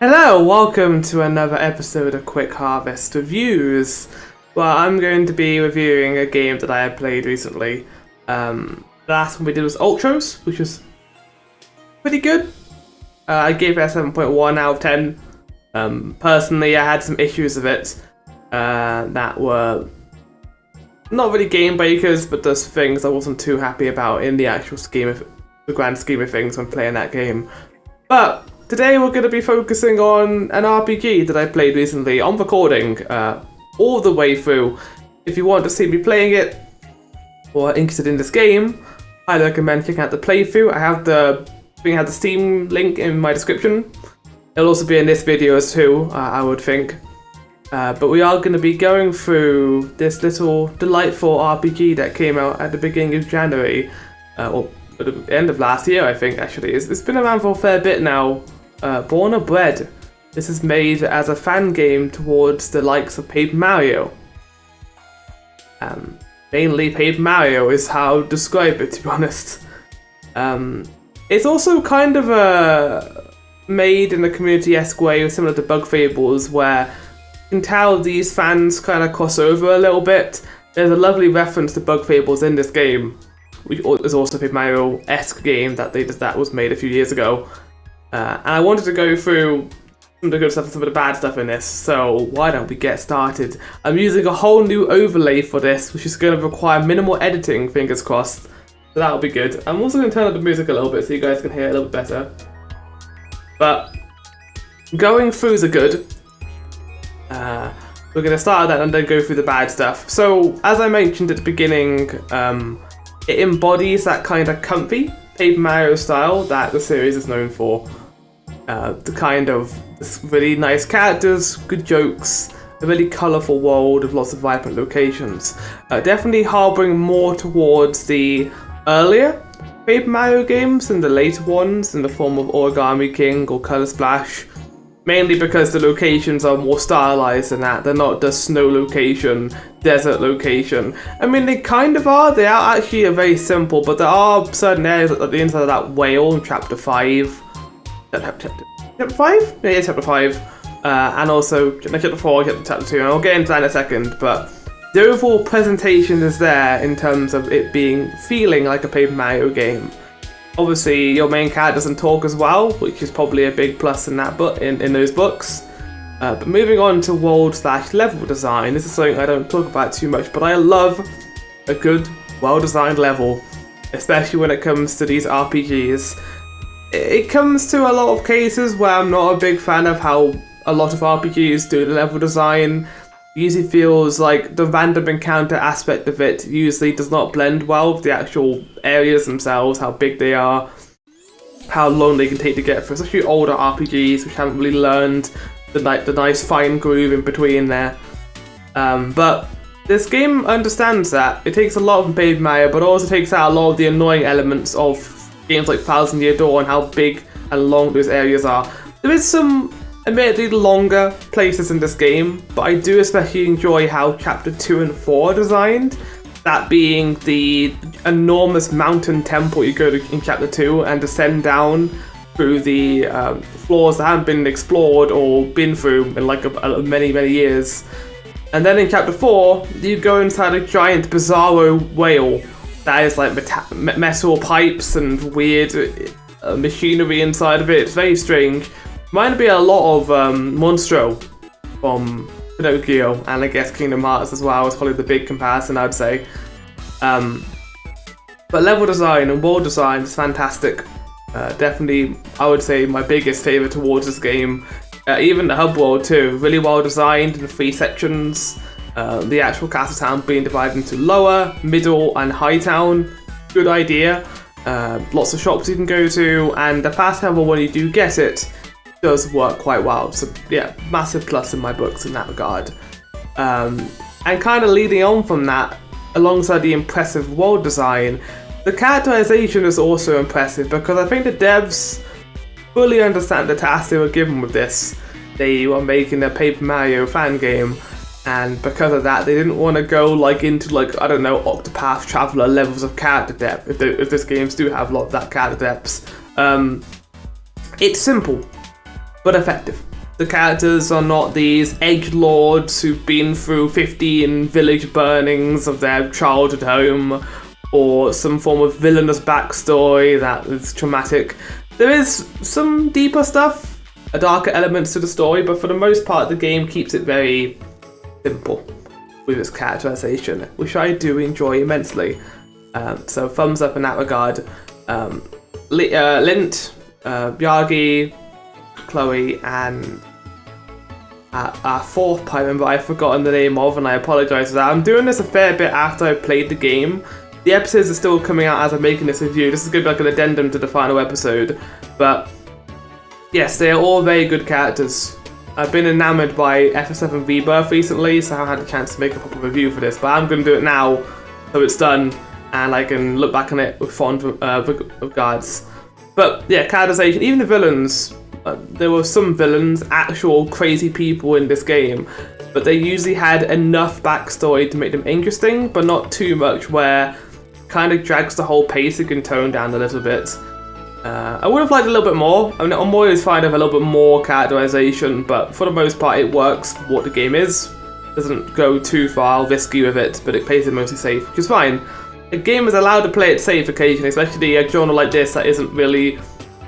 Hello, welcome to another episode of Quick Harvest Reviews. Well, I'm going to be reviewing a game that I have played recently. The last one we did was Ultros, which was pretty good. I gave it a 7.1 out of 10. Personally, I had some issues with it that were not really game breakers, but just things I wasn't too happy about in the actual the grand scheme of things when playing that game. But today we're going to be focusing on an RPG that I played recently on recording all the way through. If you want to see me playing it or are interested in this game, I recommend checking out the playthrough. I have the Steam link in my description. It'll also be in this video too, I would think. But we are going to be going through this little delightful RPG that came out at the beginning of January, or at the end of last year, I think, actually. It's been around for a fair bit now. Born or Bred. This is made as a fan game towards the likes of Paper Mario. Mainly Paper Mario is how I would describe it, to be honest. It's also kind of made in a community-esque way, similar to Bug Fables, where you can tell these fans kind of cross over a little bit. There's a lovely reference to Bug Fables in this game, which is also a Paper Mario-esque game that was made a few years ago. And I wanted to go through some of the good stuff and some of the bad stuff in this, so why don't we get started? I'm using a whole new overlay for this, which is going to require minimal editing, fingers crossed. So that'll be good. I'm also going to turn up the music a little bit so you guys can hear it a little bit better. But going throughs are good. We're going to start with that and then go through the bad stuff. So, as I mentioned at the beginning, it embodies that kind of comfy Paper Mario style that the series is known for. The kind of really nice characters, good jokes, a really colourful world with lots of vibrant locations. Definitely harbouring more towards the earlier Paper Mario games than the later ones in the form of Origami King or Color Splash. Mainly because the locations are more stylized than that. They're not just snow location, desert location. I mean, they kind of are. They are actually very simple, but there are certain areas at the inside of that whale in Chapter 5. Chapter 5? Yeah, Chapter 5. And also Chapter 4, Chapter 2. And I'll get into that in a second, but the overall presentation is there in terms of it feeling like a Paper Mario game. Obviously, your main character doesn't talk as well, which is probably a big plus in that in those books. But moving on to world/level design, this is something I don't talk about too much, but I love a good, well-designed level, especially when it comes to these RPGs. It comes to a lot of cases where I'm not a big fan of how a lot of RPGs do the level design. Usually feels like the random encounter aspect of it usually does not blend well with the actual areas themselves, how big they are, how long they can take to get through, especially older RPGs which haven't really learned the nice fine groove in between there. But this game understands that. It takes a lot from Paper Mario, but also takes out a lot of the annoying elements of games like Thousand Year Door and how big and long those areas are. There is some admittedly longer places in this game, but I do especially enjoy how Chapter 2 and 4 are designed. That being the enormous mountain temple you go to in Chapter 2 and descend down through the floors that haven't been explored or been through in like many years. And then in Chapter 4, you go inside a giant bizarro whale that is like metal pipes and weird machinery inside of it. It's very strange. Reminded me a lot of Monstro from Pinocchio, and I guess Kingdom Hearts as well is probably the big comparison, I'd say. But level design and world design is fantastic. Definitely, I would say, my biggest favourite towards this game. Even the hub world too, really well designed in 3 sections. The actual castle town being divided into lower, middle and high town. Good idea. Lots of shops you can go to, and the fast travel when you do get it does work quite well. So yeah, massive plus in my books in that regard. And kind of leading on from that, alongside the impressive world design, the characterization is also impressive because I think the devs fully understand the task they were given with this. They were making a Paper Mario fan game, and because of that, they didn't want to go into I don't know, Octopath Traveler levels of character depth. If these games do have a lot of that character depth, it's simple but effective. The characters are not these edgelords who've been through 15 village burnings of their childhood home, or some form of villainous backstory that is traumatic. There is some deeper stuff, darker elements to the story, but for the most part the game keeps it very simple with its characterization, which I do enjoy immensely. So thumbs up in that regard. Lint, Yagi, Chloe, and our fourth Pirate member I've forgotten the name of, and I apologise for that. I'm doing this a fair bit after I've played the game. The episodes are still coming out as I'm making this review. This is going to be like an addendum to the final episode. But yes, they are all very good characters. I've been enamoured by FF7 Rebirth recently, so I haven't had a chance to make a proper review for this. But I'm going to do it now, so it's done, and I can look back on it with fond regards. But yeah, characterization, even the villains. There were some villains, actual crazy people in this game, but they usually had enough backstory to make them interesting, but not too much where kind of drags the whole pacing and tone down a little bit. I would have liked a little bit more. I mean, I'm always fine with a little bit more characterization, but for the most part it works for what the game is. It doesn't go too far risky with it, but it plays it mostly safe, which is fine. A game is allowed to play it safe occasionally, especially a genre like this that isn't really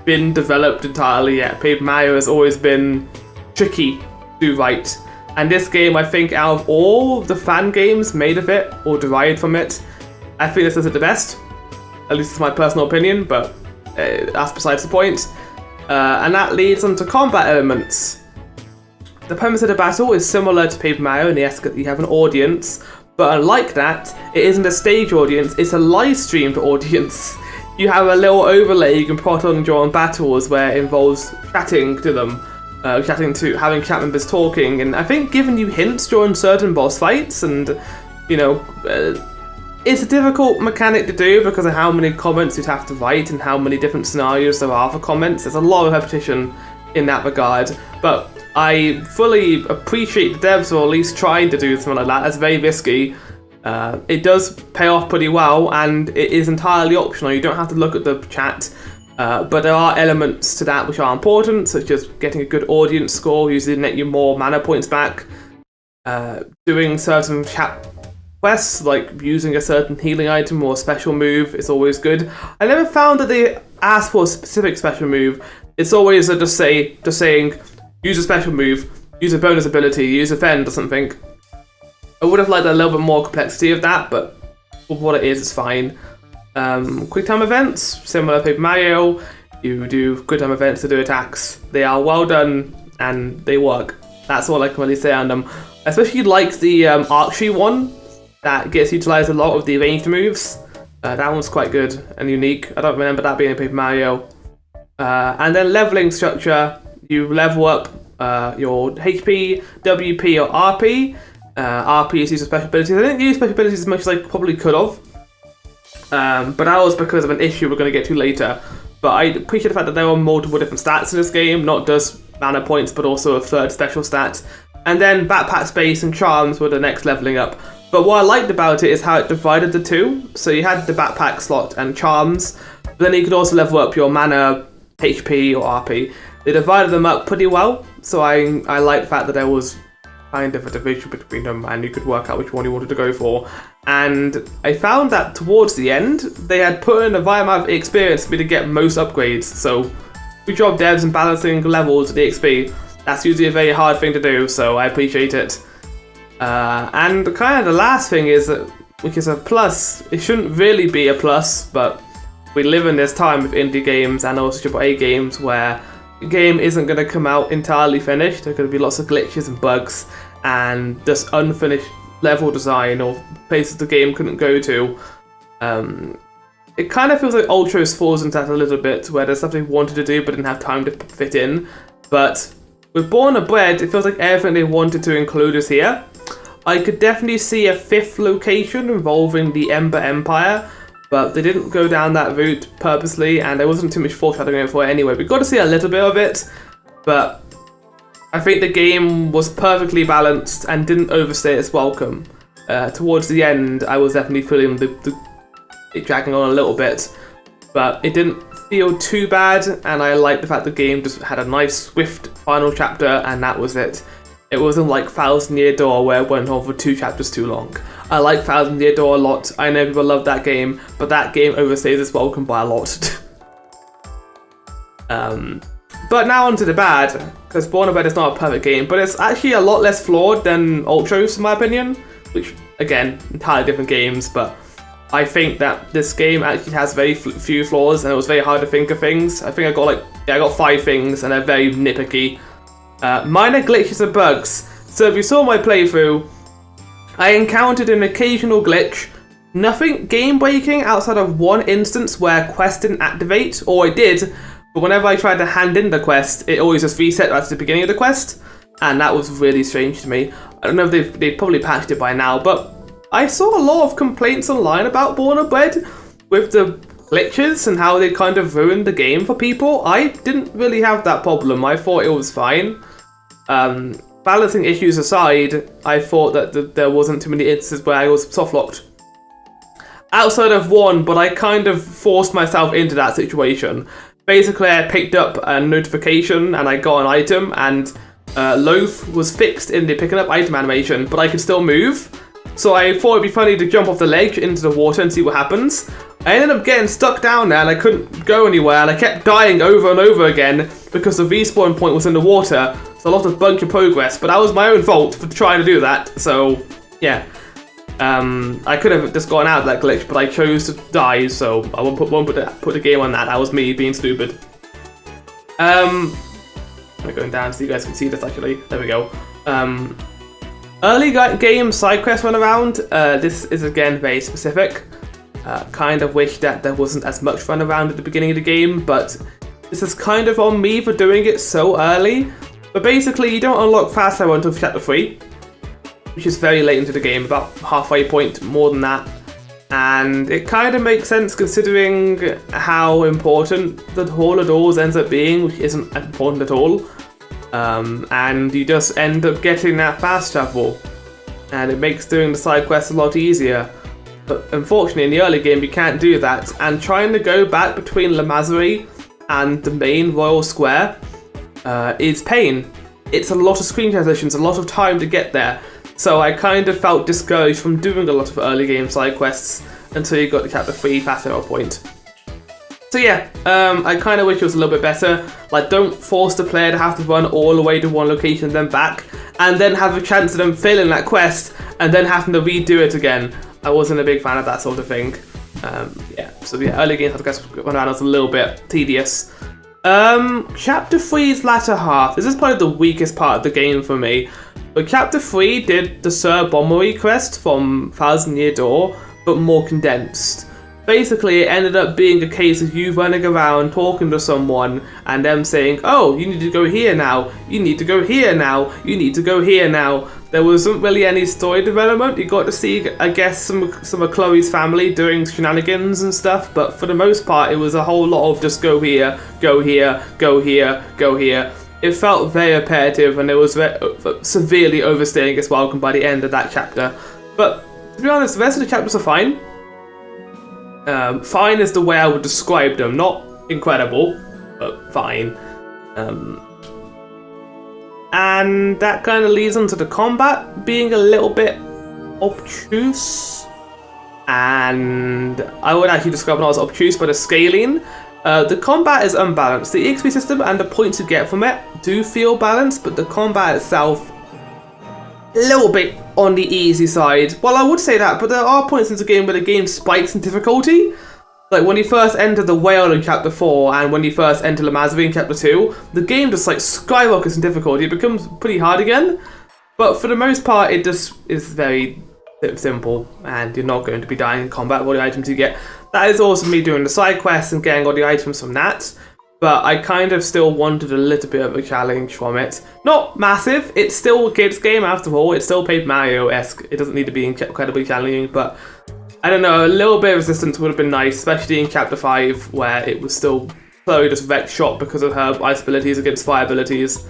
been developed entirely yet. Paper Mario has always been tricky to do right. And this game, I think, out of all the fan games made of it, or derived from it, I think this is it the best. At least it's my personal opinion, but that's besides the point. And that leads on to combat elements. The premise of the battle is similar to Paper Mario in the aspect that you have an audience, but unlike that, it isn't a stage audience, it's a live streamed audience. You have a little overlay you can put on during battles where it involves chatting to them, having chat members talking, and I think giving you hints during certain boss fights, and you know, it's a difficult mechanic to do because of how many comments you'd have to write and how many different scenarios there are for comments. There's a lot of repetition in that regard, but I fully appreciate the devs for at least trying to do something like that. That's very risky. It does pay off pretty well, and it is entirely optional. You don't have to look at the chat, but there are elements to that which are important, such as getting a good audience score, usually net you more mana points back, doing certain chat quests, like using a certain healing item or special move is always good. I never found that they ask for a specific special move. It's always just saying, use a special move, use a bonus ability, use Defend or something. I would have liked a little bit more complexity of that, but for what it is, it's fine. Quick time events, similar to Paper Mario. You do quick time events to do attacks. They are well done and they work. That's all I can really say on them. I especially like the archery one that gets utilised a lot of the ranged moves. That one's quite good and unique. I don't remember that being in Paper Mario. And then leveling structure, you level up your HP, WP or RP. RP is used for special abilities. I didn't use special abilities as much as I probably could have. But that was because of an issue we're going to get to later. But I appreciate the fact that there are multiple different stats in this game, not just mana points, but also a third special stat. And then backpack space and charms were the next leveling up. But what I liked about it is how it divided the two. So you had the backpack slot and charms, but then you could also level up your mana, HP or RP. They divided them up pretty well, so I like the fact that there was kind of a division between them and you could work out which one you wanted to go for. And I found that towards the end, they had put in a right amount of experience for me to get most upgrades. So good job devs in balancing levels of the XP. That's usually a very hard thing to do, so I appreciate it. And kind of the last thing is, which is a plus, it shouldn't really be a plus, but we live in this time with indie games and also AAA games where the game isn't going to come out entirely finished. There's going to be lots of glitches and bugs and just unfinished level design or places the game couldn't go to. It kind of feels like Ultros falls into that a little bit, where there's stuff they wanted to do but didn't have time to fit in. But with Born and Bred, it feels like everything they wanted to include is here. I could definitely see a fifth location involving the Ember Empire, but they didn't go down that route purposely, and there wasn't too much foreshadowing for it anyway. We got to see a little bit of it, but I think the game was perfectly balanced and didn't overstay its welcome. Towards the end, I was definitely feeling it dragging on a little bit, but it didn't feel too bad, and I liked the fact the game just had a nice, swift final chapter, and that was it. It wasn't like Thousand Year Door where it went on for 2 chapters too long. I like Thousand Year Door a lot. I know people love that game, but that game overstays its welcome by a lot. But now onto the bad, because Born of Bed is not a perfect game, but it's actually a lot less flawed than Ultros in my opinion, which, again, entirely different games, but I think that this game actually has very few flaws, and it was very hard to think of things. I think I got 5 things, and they're very nitpicky. Minor glitches and bugs. So if you saw my playthrough, I encountered an occasional glitch. Nothing game-breaking outside of one instance where quest didn't activate, or it did, but whenever I tried to hand in the quest, it always just reset right at the beginning of the quest, and that was really strange to me. I don't know if they've probably patched it by now, but I saw a lot of complaints online about Born of Bread with the glitches and how they kind of ruined the game for people. I didn't really have that problem. I thought it was fine. Balancing issues aside, I thought that there wasn't too many instances where I was soft-locked. Outside of one, but I kind of forced myself into that situation. Basically, I picked up a notification and I got an item, and Loaf was fixed in the picking up item animation, but I could still move. So I thought it'd be funny to jump off the ledge into the water and see what happens. I ended up getting stuck down there and I couldn't go anywhere, and I kept dying over and over again because the respawn point was in the water, so I lost a bunch of progress, but that was my own fault for trying to do that, so yeah. I could have just gone out of that glitch, but I chose to die, so I won't put the game on that. That was me being stupid. I'm going down so you guys can see this actually. There we go. Early game side quest run around. This is again very specific. Kind of wish that there wasn't as much run around at the beginning of the game, but this is kind of on me for doing it so early. But basically, you don't unlock fast travel until chapter 3. Which is very late into the game, about halfway point, more than that. And it kind of makes sense considering how important the Hall of Doors ends up being, which isn't important at all. And you just end up getting that fast travel. And it makes doing the side quests a lot easier. But unfortunately, in the early game, you can't do that. And trying to go back between La Mazerie and the main Royal Square is pain. It's a lot of screen transitions, a lot of time to get there. So I kind of felt discouraged from doing a lot of early game side quests until you got to chapter 3 fast travel point. So yeah, I kind of wish it was a little bit better. Like, don't force the player to have to run all the way to one location and then back, and then have a chance of them failing that quest and then having to redo it again. I wasn't a big fan of that sort of thing. Yeah, so the early game side quests went around was a little bit tedious. Chapter 3's latter half. This is probably the weakest part of the game for me. But Chapter 3 did the Sir Bombery quest from Thousand Year Door, but more condensed. Basically, it ended up being a case of you running around talking to someone and them saying, oh, you need to go here now, you need to go here now, you need to go here now. There wasn't really any story development. You got to see, I guess, some of Chloe's family doing shenanigans and stuff, but for the most part, it was a whole lot of just go here, go here, go here, go here. It felt very repetitive, and it was severely overstaying its welcome by the end of that chapter. But to be honest, the rest of the chapters are fine. Fine is the way I would describe them. Not incredible, but fine. And that kind of leads on to the combat being a little bit obtuse. And I would actually describe it as obtuse, but a scaling. The combat is unbalanced. The EXP system and the points you get from it do feel balanced, but the combat itself, a little bit on the easy side. Well, I would say that, but there are points in the game where the game spikes in difficulty. Like when you first enter the whale in chapter 4 and when you first enter La Mazerie in chapter 2, the game just like skyrockets in difficulty. It becomes pretty hard again. But for the most part, it just is very simple, and you're not going to be dying in combat with all the items you get. That is also me doing the side quests and getting all the items from that, but I kind of still wanted a little bit of a challenge from it. Not massive, it's still a kids game after all, it's still Paper Mario-esque, it doesn't need to be incredibly challenging, but I don't know, a little bit of resistance would have been nice, especially in chapter 5, where it was still Chloe just wrecked shot because of her ice abilities against fire abilities.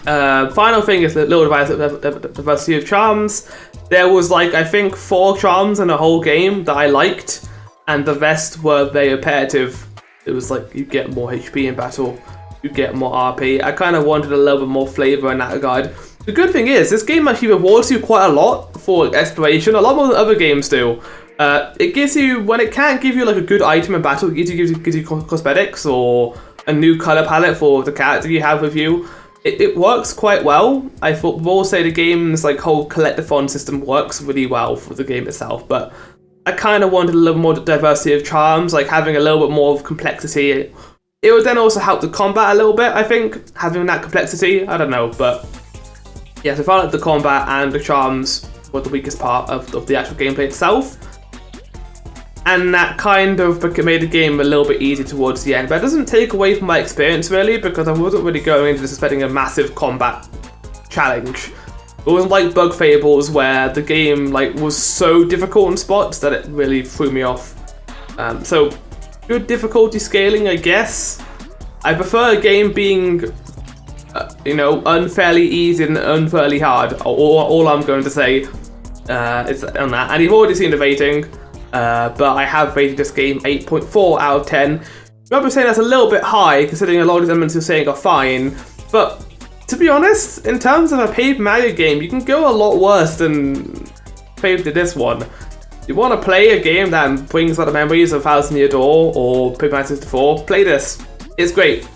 Final thing is the little diversity of charms. There was like, I think 4 charms in the whole game that I liked, and the rest were very repetitive. It was like you get more HP in battle, you get more RP. I kind of wanted a little bit more flavor in that regard. The good thing is, this game actually rewards you quite a lot for exploration, a lot more than other games do. It gives you, when it can't give you like a good item in battle, it gives you cosmetics or a new color palette for the character you have with you. It works quite well. I will say the game's like whole collectathon system works really well for the game itself, but I kind of wanted a little more diversity of charms, like having a little bit more of complexity. It would then also help the combat a little bit, I think, having that complexity. I don't know, but yeah, so I found like the combat and the charms were the weakest part of the actual gameplay itself. And that kind of made the game a little bit easier towards the end. But it doesn't take away from my experience, really, because I wasn't really going into this expecting a massive combat challenge. It wasn't like Bug Fables, where the game was so difficult in spots that it really threw me off. So, good difficulty scaling, I guess. I prefer a game being, unfairly easy and unfairly hard. All I'm going to say is on that. And you've already seen the rating. But I have rated this game 8.4 out of 10. Remember saying that's a little bit high, considering a lot of these elements you're saying are fine. But to be honest, in terms of a Paper Mario game, you can go a lot worse than Paper did this one. You want to play a game that brings out the memories of Thousand Year Door or Paper Mario 64, play this. It's great.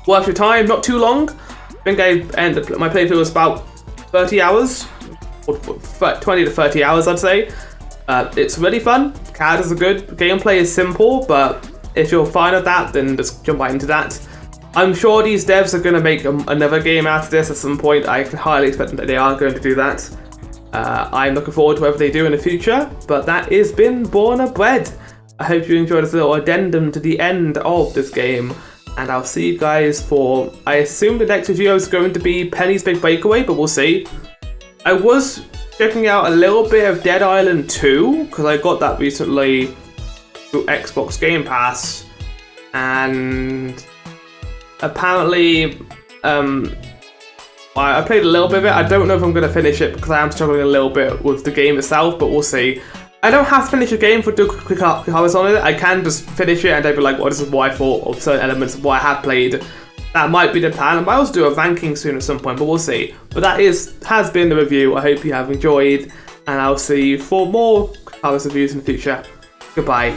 Worth your time, not too long. I think my playthrough was about 30 hours, or 20 to 30 hours, I'd say. It's really fun, characters are good, gameplay is simple, but if you're fine with that, then just jump right into that. I'm sure these devs are going to make another game out of this at some point. I can highly expect that they are going to do that. I'm looking forward to whatever they do in the future, but that has been Born a Bread. I hope you enjoyed this little addendum to the end of this game, and I'll see you guys for, I assume the next video is going to be Penny's Big Breakaway, but we'll see. I was checking out a little bit of Dead Island 2, because I got that recently through Xbox Game Pass, and apparently I played a little bit of it. I don't know if I'm going to finish it, because I am struggling a little bit with the game itself, but we'll see. I don't have to finish a game for do quick comments on it. I can just finish it and I'd be like, well, this is what I thought of certain elements of what I have played. That might be the plan. I might also do a ranking soon at some point, but we'll see. But that has been the review. I hope you have enjoyed, and I'll see you for more Carlos reviews in the future. Goodbye.